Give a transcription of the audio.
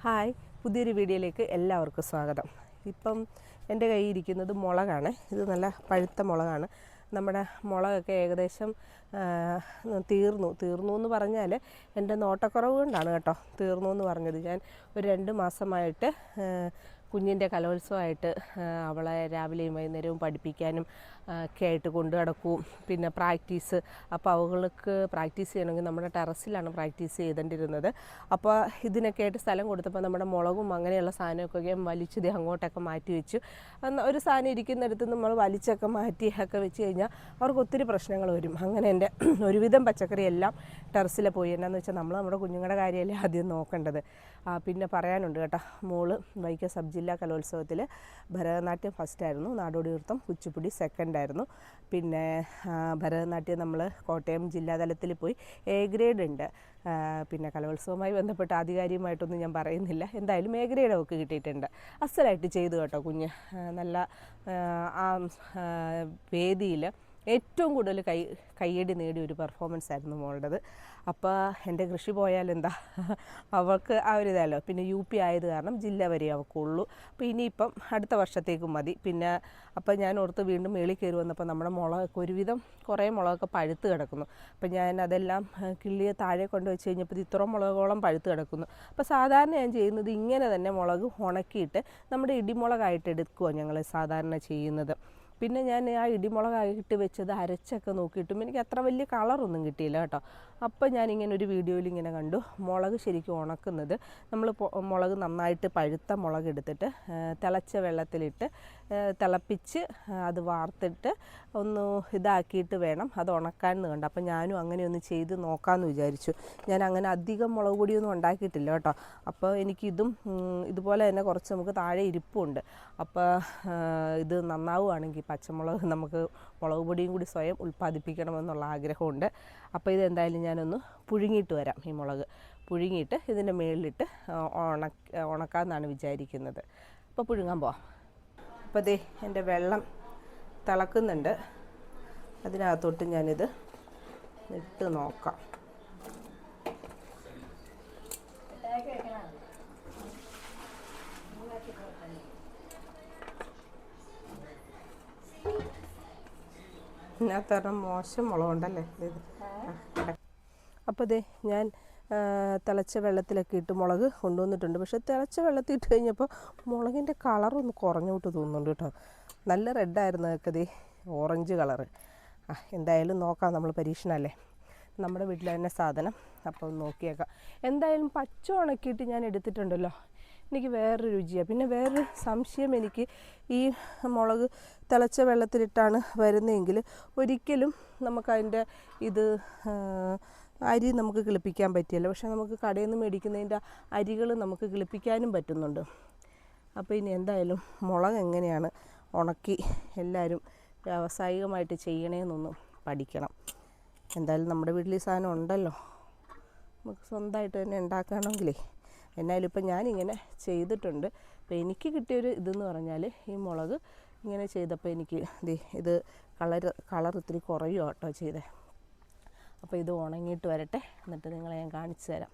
Hi, പുതിയൊരു വീഡിയോയിലേക്ക് എല്ലാവർക്കും സ്വാഗതം. ഇപ്പം എൻ്റെ കയ്യിൽ ഇരിക്കുന്നത് മുളകാണ്. ഇത് നല്ല പഴുത്ത മുളകാണ്. നമ്മുടെ മുളകൊക്കെ ഏകദേശം തീർന്നു എന്ന് പറഞ്ഞാൽ എൻ്റെ നോട്ടക്കുറവ് കൊണ്ടാണ് കേട്ടോ തീർന്നു എന്ന് പറഞ്ഞത്. ഞാൻ ഒരു 2 മാസമായിട്ട് കുഞ്ഞിൻ്റെ കലോത്സവമായിട്ട് അവളെ രാവിലെയും വൈകുന്നേരവും പഠിപ്പിക്കാനും ഒക്കെ ആയിട്ട് കൊണ്ടു നടക്കും. പിന്നെ പ്രാക്ടീസ്, അപ്പോൾ അവൾക്ക് പ്രാക്ടീസ് ചെയ്യണമെങ്കിൽ നമ്മുടെ ടെറസിലാണ് പ്രാക്ടീസ് ചെയ്തുകൊണ്ടിരുന്നത്. അപ്പോൾ ഇതിനൊക്കെ ആയിട്ട് സ്ഥലം കൊടുത്തപ്പോൾ നമ്മുടെ മുളകും അങ്ങനെയുള്ള സാധനമൊക്കെ വലിച്ചത് അങ്ങോട്ടൊക്കെ മാറ്റി വെച്ചു. ഒരു സാധനം ഇരിക്കുന്നിടത്ത് നമ്മൾ വലിച്ചൊക്കെ മാറ്റിയൊക്കെ വെച്ച് കഴിഞ്ഞാൽ അവർക്ക് ഒത്തിരി പ്രശ്നങ്ങൾ വരും. അങ്ങനെ എൻ്റെ ഒരുവിധം പച്ചക്കറി എല്ലാം ടെറസിൽ പോയി. എന്നാന്ന് വെച്ചാൽ നമ്മൾ നമ്മുടെ കുഞ്ഞുങ്ങളുടെ കാര്യമല്ലേ ആദ്യം നോക്കേണ്ടത്. പിന്നെ പറയാനുണ്ട് കേട്ടോ, മോള് വൈക്കം സബ് ജില്ലാ കലോത്സവത്തിൽ ഭരതനാട്യം ഫസ്റ്റായിരുന്നു, നാടോടി നൃത്തം കുച്ചിപ്പുടി സെക്കൻഡായിരുന്നു. പിന്നെ ഭരതനാട്യം നമ്മൾ കോട്ടയം ജില്ലാതലത്തിൽ പോയി A ഗ്രേഡ് ഉണ്ട്. പിന്നെ കലോത്സവവുമായി ബന്ധപ്പെട്ട് ആധികാരികമായിട്ടൊന്നും ഞാൻ പറയുന്നില്ല. എന്തായാലും A ഗ്രേഡ് ഒക്കെ കിട്ടിയിട്ടുണ്ട്. അസലായിട്ട് ചെയ്തു കേട്ടോ കുഞ്ഞ്. നല്ല ആ വേദിയിൽ ഏറ്റവും കൂടുതൽ കയ്യടി നേടിയ ഒരു പെർഫോമൻസ് ആയിരുന്നു മോളുടേത്. അപ്പോൾ എൻ്റെ കൃഷി പോയാലെന്താ, അവൾക്ക് ആ ഒരു ഇതല്ലോ. പിന്നെ UP ആയത് കാരണം ജില്ല വരെ അവൾക്കുള്ളൂ. അപ്പോൾ ഇനിയിപ്പം അടുത്ത വർഷത്തേക്കും മതി. പിന്നെ അപ്പോൾ ഞാൻ ഓർത്ത് വീണ്ടും മേളിൽ കയറി വന്നപ്പോൾ നമ്മുടെ മുളകൊക്കെ ഒരുവിധം കുറേ മുളകൊക്കെ പഴുത്ത് കിടക്കുന്നു. അപ്പോൾ ഞാൻ അതെല്ലാം കിള്ളിയെ താഴെ കൊണ്ട് വെച്ച് കഴിഞ്ഞപ്പോൾ ഇത്ര മുളകോളം പഴുത്ത് കിടക്കുന്നു. അപ്പോൾ സാധാരണ ഞാൻ ചെയ്യുന്നത് ഇങ്ങനെ തന്നെ മുളക് ഉണക്കിയിട്ട് നമ്മുടെ ഇടിമുളകായിട്ട് എടുക്കുകയാണ് ഞങ്ങൾ സാധാരണ ചെയ്യുന്നത്. പിന്നെ ഞാൻ ആ ഇടിമുളകായിട്ട് വെച്ചത് അരച്ചൊക്കെ നോക്കിയിട്ടും എനിക്ക് അത്ര വലിയ കളറൊന്നും കിട്ടിയില്ല കേട്ടോ. അപ്പോൾ ഞാനിങ്ങനെ ഒരു വീഡിയോയിൽ ഇങ്ങനെ കണ്ടു, മുളക് ശരിക്കും ഉണക്കുന്നത്. നമ്മൾ മുളക് നന്നായിട്ട് പഴുത്ത മുളക് എടുത്തിട്ട് തിളച്ച വെള്ളത്തിലിട്ട് തിളപ്പിച്ച് അത് വാർത്തിട്ട് ഒന്ന് ഇതാക്കിയിട്ട് വേണം അത് ഉണക്കാനെന്ന് കണ്ടു. അപ്പോൾ ഞാനും അങ്ങനെ ഒന്ന് ചെയ്ത് നോക്കാമെന്ന് വിചാരിച്ചു. ഞാൻ അങ്ങനെ അധികം മുളക് പൊടിയൊന്നും ഉണ്ടാക്കിയിട്ടില്ല കേട്ടോ. അപ്പോൾ എനിക്കിതും ഇതുപോലെ തന്നെ കുറച്ച് നമുക്ക് താഴെ ഇരിപ്പുണ്ട്. അപ്പോൾ ഇത് നന്നാവുകയാണെങ്കിൽ പച്ചമുളക് നമുക്ക് മുളക് പൊടിയും കൂടി സ്വയം ഉൽപ്പാദിപ്പിക്കണമെന്നുള്ള ആഗ്രഹമുണ്ട്. അപ്പോൾ ഇതെന്തായാലും ഞാനൊന്ന് പുഴുങ്ങിയിട്ട് വരാം. ഈ മുളക് പുഴുങ്ങിയിട്ട് ഇതിൻ്റെ മുകളിലിട്ട് ഉണക്കാമെന്നാണ് വിചാരിക്കുന്നത്. അപ്പോൾ പുഴുങ്ങാൻ പോവാം. അപ്പോൾ ദേ എൻ്റെ വെള്ളം തിളക്കുന്നുണ്ട്. അതിനകത്തോട്ട് ഞാനിത് ഇട്ട് നോക്കാം. ഇതിനകത്ത് മോശം മുളകുണ്ടല്ലേ ഇത്. അപ്പോൾ ദേ ഞാൻ തിളച്ച വെള്ളത്തിലൊക്കെ ഇട്ട് മുളക് കൊണ്ടുവന്നിട്ടുണ്ട്. പക്ഷേ തിളച്ച വെള്ളത്തിൽ ഇട്ട് കഴിഞ്ഞപ്പോൾ മുളകിൻ്റെ കളറൊന്ന് കുറഞ്ഞോട്ട് തോന്നുന്നുണ്ട് കേട്ടോ. നല്ല റെഡായിരുന്നു അതൊക്കെ, ദേ ഓറഞ്ച് കളറ്. എന്തായാലും നോക്കാം, നമ്മൾ പരീക്ഷണമല്ലേ, നമ്മുടെ വീട്ടിൽ തന്നെ സാധനം. അപ്പോൾ നോക്കിയേക്കാം. എന്തായാലും പച്ച ഉണക്കിയിട്ട് ഞാൻ എടുത്തിട്ടുണ്ടല്ലോ, എനിക്ക് വേറൊരു രുചിയാണ്. പിന്നെ വേറൊരു സംശയം, എനിക്ക് ഈ മുളക് തിളച്ച വെള്ളത്തിലിട്ടാണ് വരുന്നതെങ്കിൽ ഒരിക്കലും നമുക്കതിൻ്റെ ഇത് അരി നമുക്ക് കിളിപ്പിക്കാൻ പറ്റിയല്ലോ. പക്ഷേ നമുക്ക് കടയിൽ നിന്ന് മേടിക്കുന്നതിൻ്റെ അരികൾ നമുക്ക് കിളിപ്പിക്കാനും പറ്റുന്നുണ്ട്. അപ്പോൾ ഇനി എന്തായാലും മുളക് എങ്ങനെയാണ് ഉണക്കി എല്ലാവരും വ്യാവസായികമായിട്ട് ചെയ്യണേന്നൊന്നും പഠിക്കണം. എന്തായാലും നമ്മുടെ വീട്ടിൽ ഈ സാധനം ഉണ്ടല്ലോ, നമുക്ക് സ്വന്തമായിട്ട് തന്നെ ഉണ്ടാക്കുകയാണെങ്കിലേ. എന്നാലും ഇപ്പം ഞാനിങ്ങനെ ചെയ്തിട്ടുണ്ട്. അപ്പോൾ എനിക്ക് കിട്ടിയൊരു ഇതെന്ന് പറഞ്ഞാൽ ഈ മുളക് ഇങ്ങനെ ചെയ്തപ്പോൾ എനിക്ക് ഇത് കളർ ഇത്തിരി കുറയുക കേട്ടോ ചെയ്തേ. അപ്പോൾ ഇത് ഉണങ്ങിയിട്ട് വരട്ടെ, എന്നിട്ട് നിങ്ങളെ ഞാൻ കാണിച്ചു തരാം.